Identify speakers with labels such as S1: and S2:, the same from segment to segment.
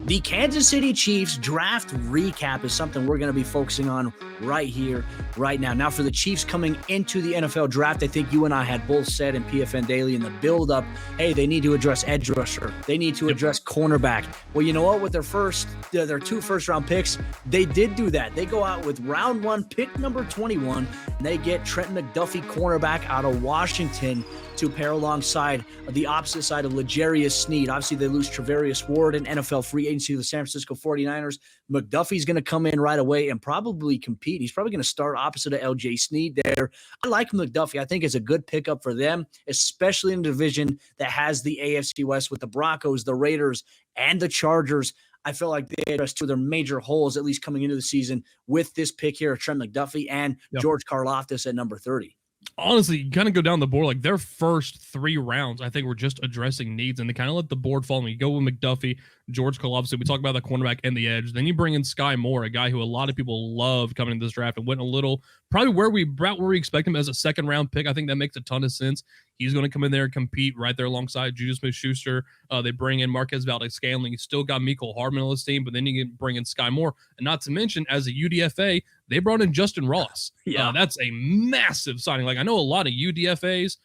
S1: The Kansas City Chiefs draft recap is something we're going to be focusing on right here, right now. Now, for the Chiefs coming into the NFL draft, I think you and I had both said in PFN Daily in the build-up, hey, they need to address edge rusher. They need to address cornerback. Well, you know what? With their 2 first-round picks, they did do that. They go out with round 1, pick number 21, and they get Trent McDuffie, cornerback out of Washington, to pair alongside the opposite side of L'Jarius Sneed. Obviously, they lose Travarius Ward in NFL free agency to the San Francisco 49ers. McDuffie's going to come in right away and probably compete. He's probably going to start opposite of LJ Sneed there. I like McDuffie. I think it's a good pickup for them, especially in a division that has the AFC West with the Broncos, the Raiders, and the Chargers. I feel like they addressed 2 of their major holes, at least coming into the season, with this pick here of Trent McDuffie and George Karlaftis at number 30.
S2: Honestly, you kind of go down the board, like their first 3 rounds, I think were just addressing needs, and they kind of let the board fall. You go with McDuffie, George Karlaftis. We talk about the cornerback and the edge. Then you bring in Skye Moore, a guy who a lot of people loved coming into this draft and went a little probably where we expect him as a second-round pick. I think that makes a ton of sense. He's going to come in there and compete right there alongside Juju Smith-Schuster. They bring in Marquez Valdes-Scantling. You still got Mecole Hardman on this team, but then you can bring in Skye Moore. And not to mention, as a UDFA, they brought in Justin Ross. That's a massive signing. Like, I know a lot of UDFAs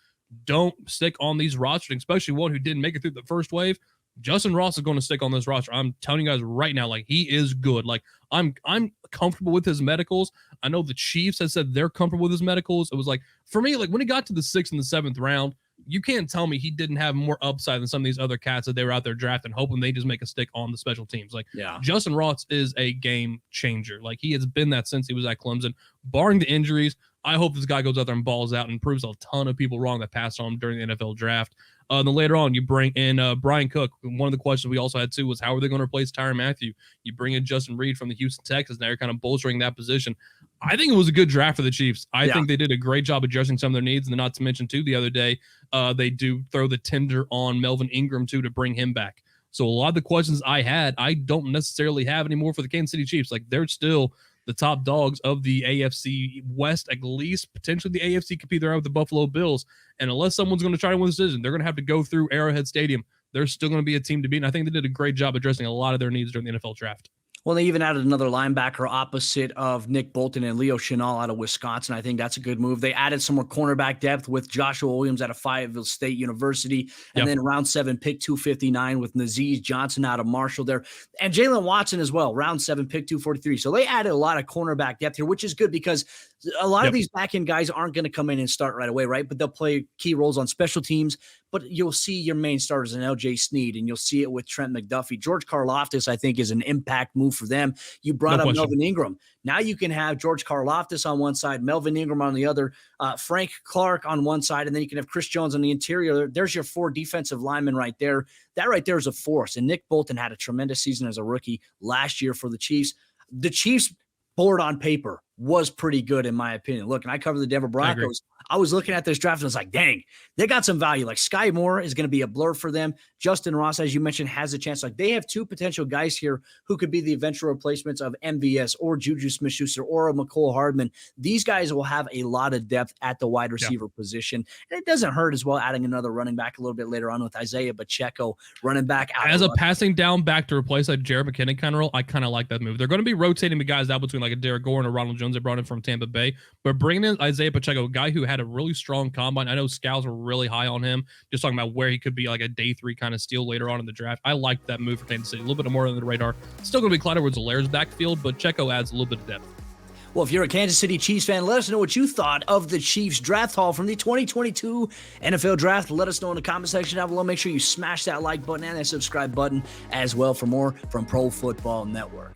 S2: don't stick on these rosters, especially one who didn't make it through the first wave. Justin Ross is going to stick on this roster. I'm telling you guys right now, like, he is good. Like, I'm comfortable with his medicals. I know the Chiefs have said they're comfortable with his medicals. It was like, for me, like, when he got to the 6th and the 7th round, you can't tell me he didn't have more upside than some of these other cats that they were out there drafting, hoping they just make a stick on the special teams. Like, Justin Ross is a game changer. Like, he has been that since he was at Clemson. Barring the injuries, I hope this guy goes out there and balls out and proves a ton of people wrong that passed on him during the NFL draft. Then later on, you bring in Brian Cook. One of the questions we also had, too, was how are they going to replace Tyrann Mathieu? You bring in Justin Reed from the Houston Texans. Now you're kind of bolstering that position. I think it was a good draft for the Chiefs. I think they did a great job addressing some of their needs. And then not to mention, too, the other day, they do throw the tender on Melvin Ingram, too, to bring him back. So a lot of the questions I had, I don't necessarily have anymore for the Kansas City Chiefs. Like, they're still the top dogs of the AFC West, at least. Potentially the AFC could be there with the Buffalo Bills. And unless someone's going to try to win this division, they're going to have to go through Arrowhead Stadium. They're still going to be a team to beat. And I think they did a great job addressing a lot of their needs during the NFL draft.
S1: Well, they even added another linebacker opposite of Nick Bolton and Leo Chenal out of Wisconsin. I think that's a good move. They added some more cornerback depth with Joshua Williams out of Fayetteville State University. And then round 7, pick 259 with Nazeez Johnson out of Marshall there. And Jalen Watson as well, round 7, pick 243. So they added a lot of cornerback depth here, which is good because a lot of these back-end guys aren't going to come in and start right away, right? But they'll play key roles on special teams. But you'll see your main starters in LJ Sneed, and you'll see it with Trent McDuffie. George Karlaftis, I think, is an impact move for them. You brought up Melvin Ingram. Now you can have George Karlaftis on one side, Melvin Ingram on the other, Frank Clark on one side, and then you can have Chris Jones on the interior. There's your 4 defensive linemen right there. That right there is a force. And Nick Bolton had a tremendous season as a rookie last year for the Chiefs. The Chiefs board on paper was pretty good, in my opinion. Look, and I cover the Denver Broncos. I was looking at this draft and I was like, dang, they got some value. Like, Skye Moore is going to be a blur for them. Justin Ross, as you mentioned, has a chance. Like, they have 2 potential guys here who could be the eventual replacements of MVS or Juju Smith-Schuster or a Mecole Hardman. These guys will have a lot of depth at the wide receiver position. And it doesn't hurt as well adding another running back a little bit later on with Isaiah Pacheco, running back out.
S2: As a passing down back to replace that Jared McKinnon kind of role, I kind of like that move. They're going to be rotating the guys out between like a Derek Gore and a Ronald Jones they brought in from Tampa Bay. But bringing in Isaiah Pacheco, a guy who had a really strong combine. I know scouts were really high on him, just talking about where he could be like a day 3 kind of steal later on in the draft. I like that move for Kansas City. A little bit more under the radar. Still going to be Clyde Edwards-Helaire's backfield, but Checo adds a little bit of depth.
S1: Well, if you're a Kansas City Chiefs fan, let us know what you thought of the Chiefs draft haul from the 2022 NFL Draft. Let us know in the comment section down below. Make sure you smash that like button and that subscribe button as well for more from Pro Football Network.